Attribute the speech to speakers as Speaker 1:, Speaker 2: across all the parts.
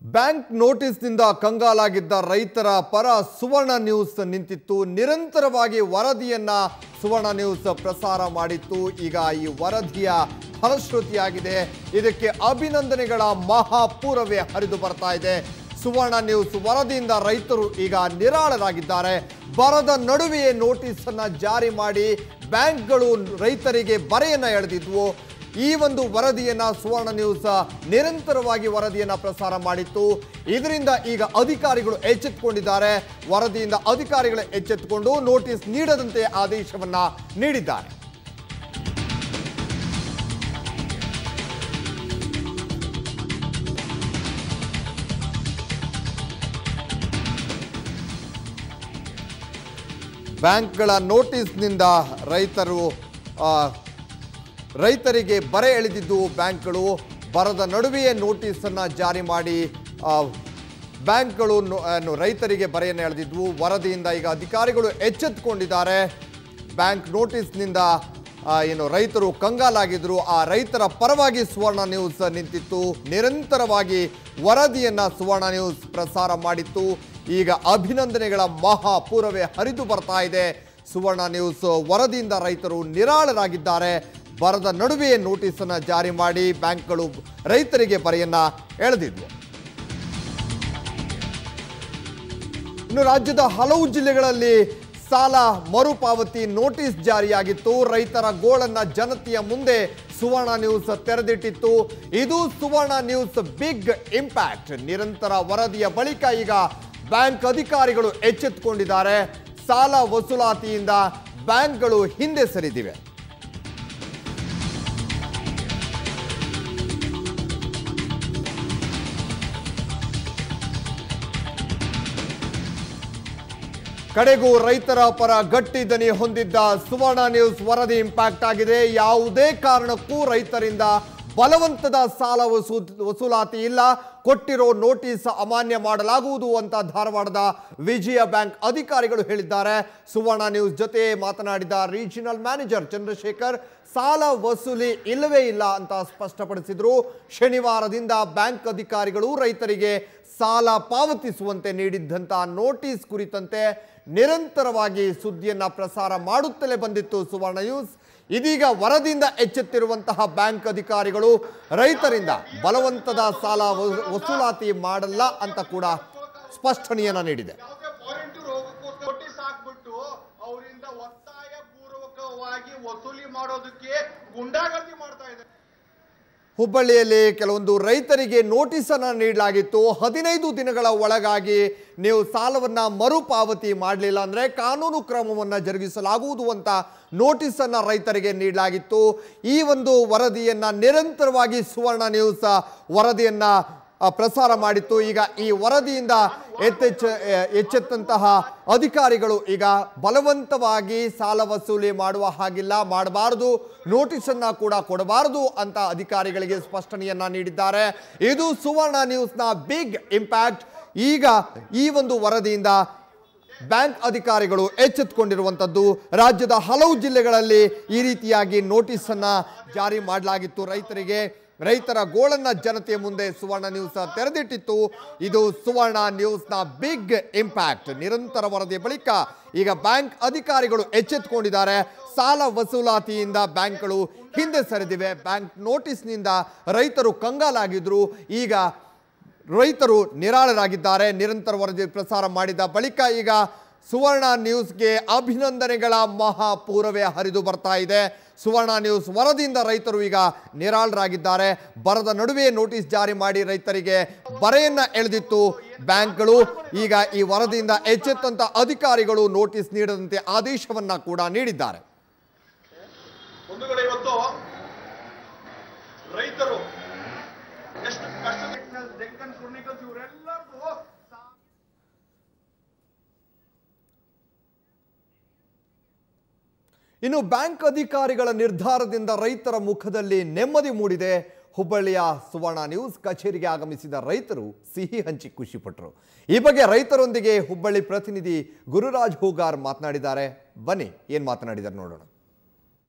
Speaker 1: Bank ನೋಟಿಸ್ನಿಂದ ಕಂಗಾಲಾಗಿದ್ದ ರೈತರ ಪರ ಸುವರ್ಣ news ನಿಂತಿತ್ತು. ನಿರಂತರವಾಗಿ ವರದಿಯನ್ನ ಸುವರ್ಣ ನ್ಯೂಸ್ ಪ್ರಸಾರ ಮಾಡಿತ್ತು. ಈಗ ಈ ವರದಿಯ ಫಲಶ್ರುತಿಯಾಗಿದೆ. ಇದಕ್ಕೆ ಅಭಿನಂದನೆಗಳ ಮಹಾಪೂರವೇ ಹರಿದು ಬರ್ತಾ ಇದೆ. ಸುವರ್ಣ ನ್ಯೂಸ್ ವರದಿಯಿಂದ ರೈತರು ಈಗ ನಿರಾಳರಾಗಿದ್ದಾರೆ. ಬರದ ನಡುವೆಯೇ ನೋಟಿಸ್ ಅನ್ನ ಜಾರಿ ಮಾಡಿ ಬ್ಯಾಂಕ್ಗಳು ರೈತರಿಗೆ ಬರೆಯನ್ನ ಎಳೆದಿದ್ವು. ಈ ಒಂದು ವರದಿಯನ್ನ ಸುವರ್ಣ ನ್ಯೂಸ್ ನಿರಂತರವಾಗಿ ವರದಿಯನ್ನ ಪ್ರಸಾರ ಮಾಡಿತ್ತು. ಇದರಿಂದ ಈಗ ಅಧಿಕಾರಿಗಳು ಎಚ್ಚೆತ್ತುಕೊಂಡಿದ್ದಾರೆ. ವರದಿಯಿಂದ ಅಧಿಕಾರಿಗಳು ಎಚ್ಚೆತ್ತುಕೊಂಡು ನೋಟಿಸ್ ನೀಡದಂತೆ ಆದೇಶವನ್ನ ನೀಡಿದ್ದಾರೆ. ಬ್ಯಾಂಕ್ಗಳ ನೋಟಿಸ್ನಿಂದ ರೈತರಿಗೆ ಬರೆ ಎಳೆದಿದ್ದು ಬ್ಯಾಂಕ್ಗಳು. ಬರದ ನಡುವೆಯೇ ನೋಟಿಸನ್ನು ಜಾರಿ ಮಾಡಿ ಬ್ಯಾಂಕ್ಗಳು ರೈತರಿಗೆ ಬರೆಯನ್ನು ಎಳೆದಿದ್ವು. ವರದಿಯಿಂದ ಈಗ ಅಧಿಕಾರಿಗಳು ಎಚ್ಚೆತ್ತುಕೊಂಡಿದ್ದಾರೆ. ಬ್ಯಾಂಕ್ ನೋಟಿಸ್ನಿಂದ ರೈತರು ಕಂಗಾಲಾಗಿದ್ರು. ಆ ರೈತರ ಪರವಾಗಿ ಸುವರ್ಣ ನ್ಯೂಸ್ ನಿಂತಿತ್ತು. ನಿರಂತರವಾಗಿ ವರದಿಯನ್ನು ಸುವರ್ಣ ನ್ಯೂಸ್ ಪ್ರಸಾರ ಮಾಡಿತ್ತು. ಈಗ ಅಭಿನಂದನೆಗಳ ಮಹಾಪೂರವೇ ಹರಿದು ಬರ್ತಾ ಇದೆ. ಸುವರ್ಣ ನ್ಯೂಸ್ ವರದಿಯಿಂದ ರೈತರು ನಿರಾಳರಾಗಿದ್ದಾರೆ. ಬರದ ನಡುವೆಯೇ ನೋಟಿಸನ್ನು ಜಾರಿ ಮಾಡಿ ಬ್ಯಾಂಕ್ಗಳು ರೈತರಿಗೆ ಬರೆಯನ್ನ ಎಳೆದಿದ್ವು. ಇನ್ನು ರಾಜ್ಯದ ಹಲವು ಜಿಲ್ಲೆಗಳಲ್ಲಿ ಸಾಲ ಮರುಪಾವತಿ ನೋಟಿಸ್ ಜಾರಿಯಾಗಿತ್ತು. ರೈತರ ಗೋಳನ್ನ ಜನತೆಯ ಮುಂದೆ ಸುವರ್ಣ ನ್ಯೂಸ್ ತೆರೆದಿಟ್ಟಿತ್ತು. ಇದು ಸುವರ್ಣ ನ್ಯೂಸ್ ಬಿಗ್ ಇಂಪ್ಯಾಕ್ಟ್. ನಿರಂತರ ವರದಿಯ ಬಳಿಕ ಈಗ ಬ್ಯಾಂಕ್ ಅಧಿಕಾರಿಗಳು ಎಚ್ಚೆತ್ತುಕೊಂಡಿದ್ದಾರೆ. ಸಾಲ ವಸೂಲಾತಿಯಿಂದ ಬ್ಯಾಂಕ್ಗಳು ಹಿಂದೆ ಸರಿದಿವೆ. ಕಡೆಗೂ ರೈತರ ಪರ ಗಟ್ಟಿ ದನಿ ಹೊಂದಿದ್ದ ಸುವರ್ಣ ನ್ಯೂಸ್ ವರದಿ ಇಂಪ್ಯಾಕ್ಟ್ ಆಗಿದೆ. ಯಾವುದೇ ಕಾರಣಕ್ಕೂ ರೈತರಿಂದ ಬಲವಂತದ ಸಾಲ ವಸೂಲಾತಿ ಇಲ್ಲ. ಕೊಟ್ಟಿರೋ ನೋಟಿಸ್ ಅಮಾನ್ಯ ಮಾಡಲಾಗುವುದು ಅಂತ ಧಾರವಾಡದ ವಿಜಯ ಬ್ಯಾಂಕ್ ಅಧಿಕಾರಿಗಳು ಹೇಳಿದ್ದಾರೆ. ಸುವರ್ಣ ನ್ಯೂಸ್ ಜೊತೆ ಮಾತನಾಡಿದ ರೀಜನಲ್ ಮ್ಯಾನೇಜರ್ ಚಂದ್ರಶೇಖರ್ ಸಾಲ ವಸೂಲಿ ಇಲ್ಲವೇ ಇಲ್ಲ ಅಂತ ಸ್ಪಷ್ಟಪಡಿಸಿದ್ರು. ಶನಿವಾರದಿಂದ ಬ್ಯಾಂಕ್ ಅಧಿಕಾರಿಗಳು ರೈತರಿಗೆ ಸಾಲ ಪಾವತಿಸುವಂತೆ ನೀಡಿದ್ದಂಥ ನೋಟಿಸ್ ಕುರಿತಂತೆ ನಿರಂತರವಾಗಿ ಸುದ್ದಿಯನ್ನ ಪ್ರಸಾರ ಮಾಡುತ್ತಲೇ ಬಂದಿತ್ತು ಸುವರ್ಣ ನ್ಯೂಸ್. ಇದೀಗ ವರದಿಯಿಂದ ಎಚ್ಚೆತ್ತಿರುವಂತಹ ಬ್ಯಾಂಕ್ ಅಧಿಕಾರಿಗಳು ರೈತರಿಂದ ಬಲವಂತದ ಸಾಲ ವಸೂಲಾತಿ ಮಾಡಲ್ಲ ಅಂತ ಕೂಡ ಸ್ಪಷ್ಟನೆಯನ್ನ ನೀಡಿದೆ.
Speaker 2: ಅವರಿಂದ ಒತ್ತಾಯ ಪೂರ್ವಕವಾಗಿ ವಸೂಲಿ ಮಾಡೋದಕ್ಕೆ ಗುಂಡಾಗರ್ದಿ ಮಾಡ್ತಾ ಇದೆ.
Speaker 1: ಹುಬ್ಬಳ್ಳಿಯಲ್ಲಿ ಕೆಲವೊಂದು ರೈತರಿಗೆ ನೋಟಿಸ್ ಅನ್ನು ನೀಡಲಾಗಿತ್ತು. 15 ದಿನಗಳ ಒಳಗಾಗಿ ನೀವು ಸಾಲವನ್ನ ಮರುಪಾವತಿ ಮಾಡಲಿಲ್ಲ ಅಂದ್ರೆ ಕಾನೂನು ಕ್ರಮವನ್ನು ಜರುಗಿಸಲಾಗುವುದು ಅಂತ ನೋಟಿಸ್ ಅನ್ನ ರೈತರಿಗೆ ನೀಡಲಾಗಿತ್ತು. ಈ ಒಂದು ವರದಿಯನ್ನ ನಿರಂತರವಾಗಿ ಸುವರ್ಣ ನ್ಯೂಸ್ ವರದಿಯನ್ನ ಪ್ರಸಾರ ಮಾಡಿತ್ತು. ಈಗ ಈ ವರದಿಯಿಂದ ಎಚ್ಚೆತ್ತಂತಹ ಅಧಿಕಾರಿಗಳು ಈಗ ಬಲವಂತವಾಗಿ ಸಾಲ ವಸೂಲಿ ಮಾಡುವ ಹಾಗಿಲ್ಲ, ಮಾಡಬಾರದು, ನೋಟಿಸನ್ನು ಕೂಡ ಕೊಡಬಾರದು ಅಂತ ಅಧಿಕಾರಿಗಳಿಗೆ ಸ್ಪಷ್ಟನೆಯನ್ನ ನೀಡಿದ್ದಾರೆ. ಇದು ಸುವರ್ಣ ನ್ಯೂಸ್ನ ಬಿಗ್ ಇಂಪ್ಯಾಕ್ಟ್. ಈಗ ಈ ಒಂದು ವರದಿಯಿಂದ ಬ್ಯಾಂಕ್ ಅಧಿಕಾರಿಗಳು ಎಚ್ಚೆತ್ತುಕೊಂಡಿರುವಂಥದ್ದು. ರಾಜ್ಯದ ಹಲವು ಜಿಲ್ಲೆಗಳಲ್ಲಿ ಈ ರೀತಿಯಾಗಿ ನೋಟಿಸನ್ನು ಜಾರಿ ಮಾಡಲಾಗಿತ್ತು ರೈತರಿಗೆ. ರೈತರ ಗೋಳನ್ನ ಜನತೆಯ ಮುಂದೆ ಸುವರ್ಣ ನ್ಯೂಸ್ ತೆರೆದಿಟ್ಟಿತ್ತು. ಇದು ಸುವರ್ಣ ನ್ಯೂಸ್ನ ಬಿಗ್ ಇಂಪ್ಯಾಕ್ಟ್. ನಿರಂತರ ವರದಿಯ ಬಳಿಕ ಈಗ ಬ್ಯಾಂಕ್ ಅಧಿಕಾರಿಗಳು ಎಚ್ಚೆತ್ತುಕೊಂಡಿದ್ದಾರೆ. ಸಾಲ ವಸೂಲಾತಿಯಿಂದ ಬ್ಯಾಂಕ್ಗಳು ಹಿಂದೆ ಸರಿದಿವೆ. ಬ್ಯಾಂಕ್ ನೋಟಿಸ್ನಿಂದ ರೈತರು ಕಂಗಾಲಾಗಿದ್ರು. ಈಗ ರೈತರು ನಿರಾಳರಾಗಿದ್ದಾರೆ. ನಿರಂತರ ವರದಿ ಪ್ರಸಾರ ಮಾಡಿದ ಬಳಿಕ ಈಗ ಸುವರ್ಣ ನ್ಯೂಸ್ಗೆ ಅಭಿನಂದನೆಗಳ ಮಹಾಪೂರವೇ ಹರಿದು ಬರ್ತಾ ಇದೆ. ಸುವರ್ಣ ನ್ಯೂಸ್ ವರದಿಯಿಂದ ರೈತರು ಈಗ ನಿರಾಳರಾಗಿದ್ದಾರೆ. ಬರದ ನಡುವೆ ನೋಟಿಸ್ ಜಾರಿ ಮಾಡಿ ರೈತರಿಗೆ ಬರೆಯನ್ನ ಎಳೆದಿತ್ತು ಬ್ಯಾಂಕ್ಗಳು. ಈಗ ಈ ವರದಿಯಿಂದ ಎಚ್ಚೆತ್ತಂತ ಅಧಿಕಾರಿಗಳು ನೋಟಿಸ್ ನೀಡದಂತೆ ಆದೇಶವನ್ನ ಕೂಡ ನೀಡಿದ್ದಾರೆ.
Speaker 2: ರೈತರು ಎಷ್ಟು ಕಷ್ಟ
Speaker 1: ಇನ್ನು ಬ್ಯಾಂಕ್ ಅಧಿಕಾರಿಗಳ ನಿರ್ಧಾರದಿಂದ ರೈತರ ಮುಖದಲ್ಲಿ ನೆಮ್ಮದಿ ಮೂಡಿದೆ. ಹುಬ್ಬಳ್ಳಿಯ ಸುವರ್ಣ ನ್ಯೂಸ್ ಕಚೇರಿಗೆ ಆಗಮಿಸಿದ ರೈತರು ಸಿಹಿ ಹಂಚಿ ಖುಷಿಪಟ್ಟರು. ಈ ಬಗ್ಗೆ ರೈತರೊಂದಿಗೆ ಹುಬ್ಬಳ್ಳಿ ಪ್ರತಿನಿಧಿ ಗುರುರಾಜ್ ಹೂಗಾರ್ ಮಾತನಾಡಿದ್ದಾರೆ. ಬನ್ನಿ ಏನ್ ಮಾತನಾಡಿದ್ದಾರೆ ನೋಡೋಣ.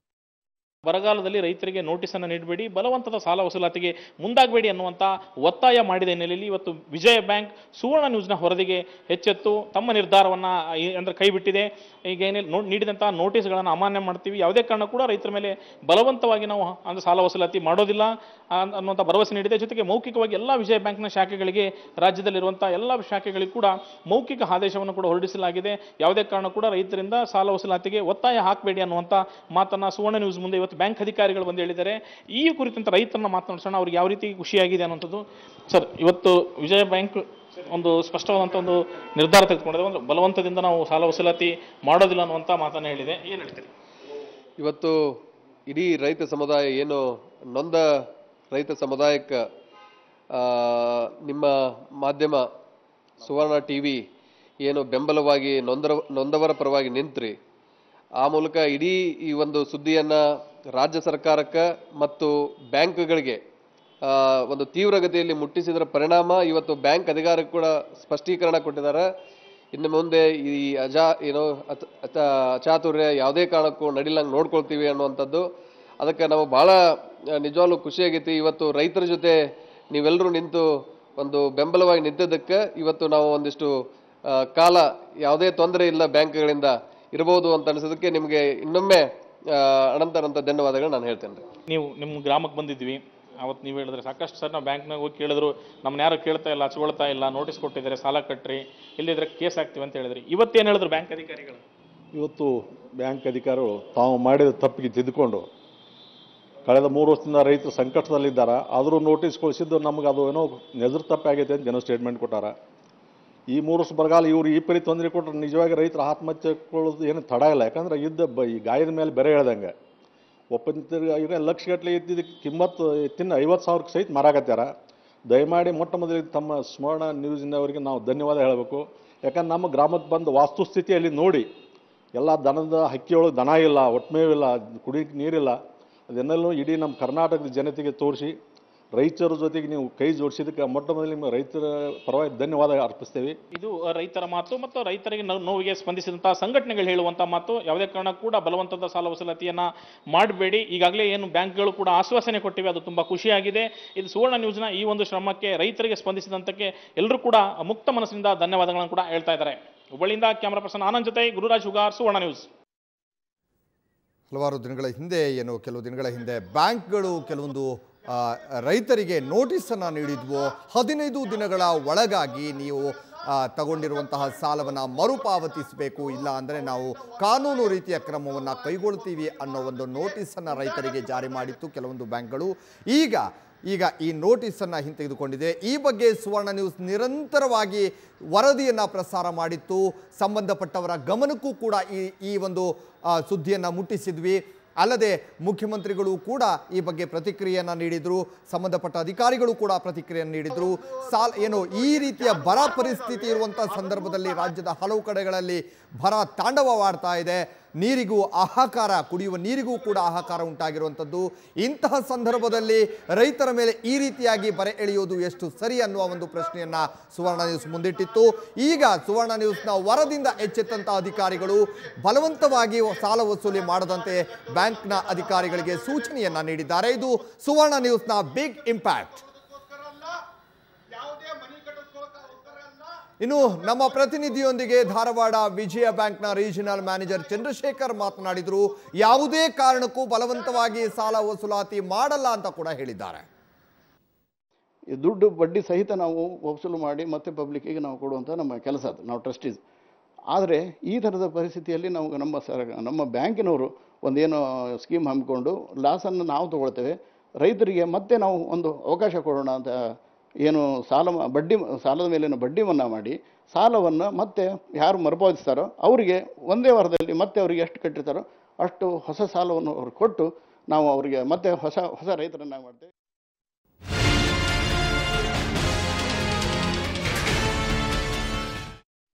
Speaker 3: ಬರಗಾಲದಲ್ಲಿ ರೈತರಿಗೆ ನೋಟಿಸನ್ನು ನೀಡಬೇಡಿ, ಬಲವಂತದ ಸಾಲ ವಸೂಲಾತಿಗೆ ಮುಂದಾಗಬೇಡಿ ಅನ್ನುವಂಥ ಒತ್ತಾಯ ಮಾಡಿದ ಹಿನ್ನೆಲೆಯಲ್ಲಿ ಇವತ್ತು ವಿಜಯ ಬ್ಯಾಂಕ್ ಸುವರ್ಣ ನ್ಯೂಸ್ನ ವರದಿಗೆ ಎಚ್ಚೆತ್ತು ತಮ್ಮ ನಿರ್ಧಾರವನ್ನು ಅಂದರೆ ಕೈಬಿಟ್ಟಿದೆ. ಈಗ ನೀಡಿದಂಥ ನೋಟಿಸ್ಗಳನ್ನು ಅಮಾನ್ಯ ಮಾಡ್ತೀವಿ, ಯಾವುದೇ ಕಾರಣ ಕೂಡ ರೈತರ ಮೇಲೆ ಬಲವಂತವಾಗಿ ನಾವು ಅಂದರೆ ಸಾಲ ವಸೂಲಾತಿ ಮಾಡೋದಿಲ್ಲ ಅನ್ನುವಂಥ ಭರವಸೆ ನೀಡಿದೆ. ಜೊತೆಗೆ ಮೌಖಿಕವಾಗಿ ಎಲ್ಲ ವಿಜಯ ಬ್ಯಾಂಕ್ನ ಶಾಖೆಗಳಿಗೆ, ರಾಜ್ಯದಲ್ಲಿರುವಂಥ ಎಲ್ಲ ಶಾಖೆಗಳಿಗೂ ಕೂಡ ಮೌಖಿಕ ಆದೇಶವನ್ನು ಕೂಡ ಹೊರಡಿಸಲಾಗಿದೆ. ಯಾವುದೇ ಕಾರಣ ಕೂಡ ರೈತರಿಂದ ಸಾಲ ವಸೂಲಾತಿಗೆ ಒತ್ತಾಯ ಹಾಕಬೇಡಿ ಅನ್ನುವಂಥ ಮಾತನ್ನು ಸುವರ್ಣ ನ್ಯೂಸ್ ಮುಂದೆ ಇವತ್ತು ಬ್ಯಾಂಕ್ ಅಧಿಕಾರಿಗಳು ಬಂದು ಹೇಳಿದ್ದಾರೆ. ಈ ಕುರಿತಂತೆ ರೈತರನ್ನ ಮಾತನಾಡಿಸೋಣ, ಅವ್ರಿಗೆ ಯಾವ ರೀತಿ ಖುಷಿಯಾಗಿದೆ ಅನ್ನುವಂಥದ್ದು. ಸರ್, ಇವತ್ತು ವಿಜಯ ಬ್ಯಾಂಕ್ ಒಂದು ಸ್ಪಷ್ಟವಾದಂಥ ಒಂದು ನಿರ್ಧಾರ ತೆಗೆದುಕೊಂಡಿದೆ, ಒಂದು ಬಲವಂತದಿಂದ ನಾವು ಸಾಲ ವಸೂಲಾತಿ ಮಾಡೋದಿಲ್ಲ ಅನ್ನುವಂಥ ಮಾತನ್ನು ಹೇಳಿದೆ. ಏನು ಹೇಳ್ತೀರಿ?
Speaker 4: ಇವತ್ತು ಇಡೀ ರೈತ ಸಮುದಾಯ ಏನು ನೊಂದ ರೈತ ಸಮುದಾಯಕ್ಕೆ ನಿಮ್ಮ ಮಾಧ್ಯಮ ಸುವರ್ಣ ಟಿವಿ ಏನು ಬೆಂಬಲವಾಗಿ ನೊಂದವರ ಪರವಾಗಿ ನಿಂತ್ರಿ, ಆ ಮೂಲಕ ಇಡೀ ಈ ಒಂದು ಸುದ್ದಿಯನ್ನು ರಾಜ್ಯ ಸರ್ಕಾರಕ್ಕೆ ಮತ್ತು ಬ್ಯಾಂಕ್ಗಳಿಗೆ ಒಂದು ತೀವ್ರಗತಿಯಲ್ಲಿ ಮುಟ್ಟಿಸಿದರ ಪರಿಣಾಮ ಇವತ್ತು ಬ್ಯಾಂಕ್ ಅಧಿಕಾರಿಗೆ ಕೂಡ ಸ್ಪಷ್ಟೀಕರಣ ಕೊಟ್ಟಿದ್ದಾರೆ. ಇನ್ನು ಮುಂದೆ ಈ ಅಚಾತುರ್ಯ ಯಾವುದೇ ಕಾರಣಕ್ಕೂ ನಡಿಲಂಗೆ ನೋಡ್ಕೊಳ್ತೀವಿ ಅನ್ನುವಂಥದ್ದು. ಅದಕ್ಕೆ ನಾವು ಭಾಳ ನಿಜವಾಗ್ಲೂ ಖುಷಿಯಾಗೈತಿ. ಇವತ್ತು ರೈತರ ಜೊತೆ ನೀವೆಲ್ಲರೂ ನಿಂತು ಒಂದು ಬೆಂಬಲವಾಗಿ ನಿಂತಿದ್ದಕ್ಕೆ ಇವತ್ತು ನಾವು ಒಂದಿಷ್ಟು ಕಾಲ ಯಾವುದೇ ತೊಂದರೆ ಇಲ್ಲ ಬ್ಯಾಂಕ್ಗಳಿಂದ ಇರಬಹುದು ಅಂತ ಅನಿಸೋದಕ್ಕೆ ನಿಮಗೆ ಇನ್ನೊಮ್ಮೆ ಅನಂತ ಧನ್ಯವಾದಗಳು ನಾನು ಹೇಳ್ತೇನೆ.
Speaker 3: ನೀವು ನಿಮ್ಮ ಗ್ರಾಮಕ್ಕೆ ಬಂದಿದ್ವಿ, ಅವತ್ತು ನೀವು ಹೇಳಿದ್ರೆ ಸಾಕಷ್ಟು ಸರ್ ನಾವು ಬ್ಯಾಂಕ್ನಾಗ ಹೋಗಿ ಕೇಳಿದ್ರು, ನಮ್ಮನ್ನ ಯಾರು ಕೇಳ್ತಾ ಇಲ್ಲ, ಹಚ್ಕೊಳ್ತಾ ಇಲ್ಲ, ನೋಟಿಸ್ ಕೊಟ್ಟಿದ್ದಾರೆ, ಸಾಲ ಕಟ್ಟ್ರಿ, ಇಲ್ಲಿದ್ರೆ ಕೇಸ್ ಆಗ್ತೀವಿ ಅಂತ ಹೇಳಿದ್ರಿ. ಇವತ್ತೇನು ಹೇಳಿದ್ರು ಬ್ಯಾಂಕ್ ಅಧಿಕಾರಿಗಳು?
Speaker 5: ಇವತ್ತು ಬ್ಯಾಂಕ್ ಅಧಿಕಾರಿಗಳು ತಾವು ಮಾಡಿದ ತಪ್ಪಿಗೆ ತಿದ್ದುಕೊಂಡು ಕಳೆದ 3 ವರ್ಷದಿಂದ ರೈತರು ಸಂಕಷ್ಟದಲ್ಲಿದ್ದಾರೆ, ಆದರೂ ನೋಟಿಸ್ ಕಳಿಸಿದ್ದು ನಮ್ಗೆ ಅದು ಏನೋ ನೆಜರ್ ತಪ್ಪಾಗೈತೆ ಅಂತ ಜನರು ಸ್ಟೇಟ್ಮೆಂಟ್ ಕೊಟ್ಟಾರ. ಈ 3 ವರ್ಷ ಬರಗಾಲ ಇವರು ಈ ಪರಿ ತೊಂದರೆ ಕೊಟ್ಟರೆ ನಿಜವಾಗಿ ರೈತರ ಆತ್ಮಹತ್ಯೆ ಕೊಳ್ಳೋದು ಏನು ತಡ ಇಲ್ಲ. ಯಾಕಂದ್ರೆ ಈ ಗಾಯದ ಮೇಲೆ ಬೆರೆ ಹೇಳ್ದಂಗೆ ಈಗ ಲಕ್ಷಗಟ್ಟಲೆ ಇದ್ದಿದ್ದಕ್ಕೆ ಕಿಮ್ಮತ್ತು ಎತ್ತಿನ 50,000 ಸಹಿತ ಮಾರಾಕತ್ಯಾರ. ದಯಮಾಡಿ ಮೊಟ್ಟ ಮೊದಲಿಗೆ ತಮ್ಮ ಸುವರ್ಣ ನ್ಯೂಸಿನವರಿಗೆ ನಾವು ಧನ್ಯವಾದ ಹೇಳಬೇಕು. ಯಾಕಂದ್ರೆ ನಮ್ಮ ಗ್ರಾಮಕ್ಕೆ ಬಂದು ವಾಸ್ತುಸ್ಥಿತಿಯಲ್ಲಿ ನೋಡಿ, ಎಲ್ಲ ದನದ ಹಕ್ಕಿಯೊಳಗೆ ದನ ಇಲ್ಲ, ಒಟ್ಮೇವಿಲ್ಲ, ಕುಡಿಯಕ್ಕೆ ನೀರಿಲ್ಲ, ಅದನ್ನೆಲ್ಲೂ ಇಡೀ ನಮ್ಮ ಕರ್ನಾಟಕದ ಜನತೆಗೆ ತೋರಿಸಿ ರೈತರ ಜೊತೆಗೆ ನೀವು ಕೈ ಜೋಡಿಸಿದ್ದಕ್ಕೆ ಮೊಟ್ಟ ಮೊದಲು ನಿಮ್ಮ ರೈತರ ಪರವಾಗಿ ಧನ್ಯವಾದ ಅರ್ಪಿಸ್ತೇವೆ.
Speaker 3: ಇದು ರೈತರ ಮಾತು ಮತ್ತು ರೈತರಿಗೆ ನೋವಿಗೆ ಸ್ಪಂದಿಸಿದಂತಹ ಸಂಘಟನೆಗಳು ಹೇಳುವಂಥ ಮಾತು. ಯಾವುದೇ ಕಾರಣ ಕೂಡ ಬಲವಂತದ ಸಾಲ ವಸೂಲಾತಿಯನ್ನ ಮಾಡಬೇಡಿ. ಈಗಾಗಲೇ ಏನು ಬ್ಯಾಂಕ್ಗಳು ಕೂಡ ಆಶ್ವಾಸನೆ ಕೊಟ್ಟಿವೆ, ಅದು ತುಂಬಾ ಖುಷಿಯಾಗಿದೆ. ಇದು ಸುವರ್ಣ ನ್ಯೂಸ್ನ ಈ ಒಂದು ಶ್ರಮಕ್ಕೆ ರೈತರಿಗೆ ಸ್ಪಂದಿಸಿದಂತಕ್ಕೆ ಎಲ್ಲರೂ ಕೂಡ ಮುಕ್ತ ಮನಸ್ಸಿನಿಂದ ಧನ್ಯವಾದಗಳನ್ನು ಕೂಡ ಹೇಳ್ತಾ ಇದ್ದಾರೆ. ಹುಬ್ಬಳ್ಳಿಯಿಂದ ಕ್ಯಾಮರಾ ಪರ್ಸನ್ ಆನಂದ್ ಜೊತೆ ಗುರುರಾಜ್ ಹುಗಾರ್, ಸುವರ್ಣ ನ್ಯೂಸ್.
Speaker 1: ಹಲವಾರು ದಿನಗಳ ಹಿಂದೆ ಕೆಲವು ದಿನಗಳ ಹಿಂದೆ ಬ್ಯಾಂಕ್ಗಳು ಕೆಲವೊಂದು ರೈತರಿಗೆ ನೋಟಿಸನ್ನು ನೀಡಿದ್ವು. 15 ದಿನಗಳ ಒಳಗಾಗಿ ನೀವು ತಗೊಂಡಿರುವಂತಹ ಸಾಲವನ್ನು ಮರುಪಾವತಿಸಬೇಕು, ಇಲ್ಲ ಅಂದರೆ ನಾವು ಕಾನೂನು ರೀತಿಯ ಕ್ರಮವನ್ನು ಕೈಗೊಳ್ತೀವಿ ಅನ್ನೋ ಒಂದು ನೋಟಿಸನ್ನು ರೈತರಿಗೆ ಜಾರಿ ಮಾಡಿತ್ತು ಕೆಲವೊಂದು ಬ್ಯಾಂಕ್ಗಳು. ಈಗ ಈ ನೋಟಿಸನ್ನು ಹಿಂತೆಗೆದುಕೊಂಡಿದೆ. ಈ ಬಗ್ಗೆ ಸುವರ್ಣ ನ್ಯೂಸ್ ನಿರಂತರವಾಗಿ ವರದಿಯನ್ನು ಪ್ರಸಾರ ಮಾಡಿತ್ತು. ಸಂಬಂಧಪಟ್ಟವರ ಗಮನಕ್ಕೂ ಕೂಡ ಈ ಒಂದು ಸುದ್ದಿಯನ್ನು ಮುಟ್ಟಿಸಿದ್ವಿ. ಅಲ್ಲದೆ ಮುಖ್ಯಮಂತ್ರಿಗಳು ಕೂಡ ಈ ಬಗ್ಗೆ ಪ್ರತಿಕ್ರಿಯೆಯನ್ನು ನೀಡಿದರು, ಸಂಬಂಧಪಟ್ಟ ಅಧಿಕಾರಿಗಳು ಕೂಡ ಪ್ರತಿಕ್ರಿಯೆಯನ್ನು ನೀಡಿದರು. ಈ ರೀತಿಯ ಬರ ಪರಿಸ್ಥಿತಿ ಇರುವಂಥ ಸಂದರ್ಭದಲ್ಲಿ ರಾಜ್ಯದ ಹಲವು ಕಡೆಗಳಲ್ಲಿ ಬರ ತಾಂಡವವಾಡ್ತಾ ಇದೆ. ನೀರಿಗೂ ಹಾಹಾಕಾರ, ಕುಡಿಯುವ ನೀರಿಗೂ ಕೂಡ ಹಾಹಾಕಾರ ಉಂಟಾಗಿರುವಂಥದ್ದು. ಇಂತಹ ಸಂದರ್ಭದಲ್ಲಿ ರೈತರ ಮೇಲೆ ಈ ರೀತಿಯಾಗಿ ಬರೆ ಎಳೆಯೋದು ಎಷ್ಟು ಸರಿ ಅನ್ನುವ ಒಂದು ಪ್ರಶ್ನೆಯನ್ನು ಸುವರ್ಣ ನ್ಯೂಸ್ ಮುಂದಿಟ್ಟಿತ್ತು. ಈಗ ಸುವರ್ಣ ನ್ಯೂಸ್ನ ವರದಿಯಿಂದ ಎಚ್ಚೆತ್ತಂಥ ಅಧಿಕಾರಿಗಳು ಬಲವಂತವಾಗಿ ಸಾಲ ವಸೂಲಿ ಮಾಡದಂತೆ ಬ್ಯಾಂಕ್ನ ಅಧಿಕಾರಿಗಳಿಗೆ ಸೂಚನೆಯನ್ನು ನೀಡಿದ್ದಾರೆ. ಇದು ಸುವರ್ಣ ನ್ಯೂಸ್ನ ಬಿಗ್ ಇಂಪ್ಯಾಕ್ಟ್. ಇನ್ನು ನಮ್ಮ ಪ್ರತಿನಿಧಿಯೊಂದಿಗೆ ಧಾರವಾಡ ವಿಜಯ ಬ್ಯಾಂಕ್ನ ರೀಜನಲ್ ಮ್ಯಾನೇಜರ್ ಚಂದ್ರಶೇಖರ್ ಮಾತನಾಡಿದರು. ಯಾವುದೇ ಕಾರಣಕ್ಕೂ ಬಲವಂತವಾಗಿ ಸಾಲ ವಸೂಲಾತಿ ಮಾಡಲ್ಲ ಅಂತ ಕೂಡ ಹೇಳಿದ್ದಾರೆ.
Speaker 6: ದುಡ್ಡು ಬಡ್ಡಿ ಸಹಿತ ನಾವು ವಸೂಲು ಮಾಡಿ ಮತ್ತೆ ಪಬ್ಲಿಕ್ಕಿಗೆ ನಾವು ಕೊಡುವಂಥ ನಮ್ಮ ಕೆಲಸ ಅದು, ನಾವು ಟ್ರಸ್ಟೀಸ್. ಆದರೆ ಈ ಥರದ ಪರಿಸ್ಥಿತಿಯಲ್ಲಿ ನಾವು ನಮ್ಮ ಬ್ಯಾಂಕಿನವರು ಒಂದೇನೋ ಸ್ಕೀಮ್ ಹಮ್ಮಿಕೊಂಡು ಲಾಸನ್ನು ನಾವು ತಗೊಳ್ತೇವೆ, ರೈತರಿಗೆ ಮತ್ತೆ ನಾವು ಒಂದು ಅವಕಾಶ ಕೊಡೋಣ ಅಂತ ಏನು ಸಾಲದ ಮೇಲಿನ ಬಡ್ಡಿ ಮನ್ನಾ ಮಾಡಿ ಸಾಲವನ್ನು ಮತ್ತೆ ಯಾರು ಮರುಪಾವತಿಸ್ತಾರೋ ಅವರಿಗೆ ಒಂದೇ ವಾರದಲ್ಲಿ ಮತ್ತೆ ಅವರಿಗೆ ಎಷ್ಟು ಕಟ್ಟಿರ್ತಾರೋ ಅಷ್ಟು ಹೊಸ ಸಾಲವನ್ನು ಅವ್ರಿಗೆ ಕೊಟ್ಟು ನಾವು ಅವರಿಗೆ ಮತ್ತೆ ಹೊಸ ರೈತರನ್ನಾಗಿ ಮಾಡ್ತೇವೆ.